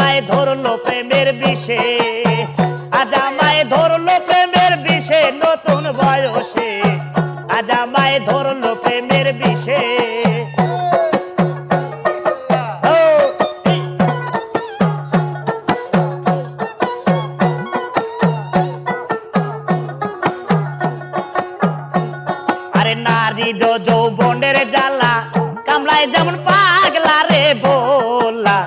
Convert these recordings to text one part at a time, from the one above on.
আমায় ধরলো প্রেমের বিষে, আজ আমায় ধরলো প্রেমের বিষে নতুন বয়সে, আজ আমায় ধরলো প্রেমের বিষে। আরে নারী যৌবনের জ্বালা কামলায় যেমন পাগলা রে বললা,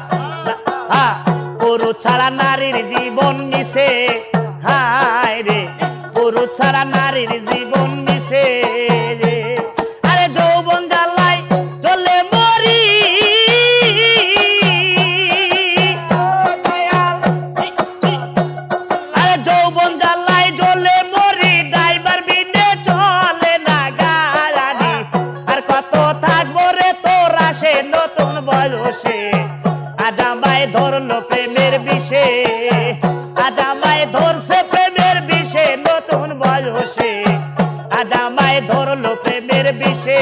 পুরুষ ছাড়া নারীর জীবন মিশে, হায় রে পুরুষ ছাড়া নারীর জীবন মিশে রে। আরে যৌবন জ্বালায় জ্বলে মরি, আরে যৌবন জ্বালায় জ্বলে মরি, ড্রাইভার বিনে চলে না গাড়ি, আর কত থাকবো রে তোর আসে নতুন বয়সে, আজ আমায় ধরলো প্রেমের বিষে, আজ আমায় ধরছে প্রেমের বিষে নতুন বয়সে, আজ আমায় ধরলো প্রেমের বিষে।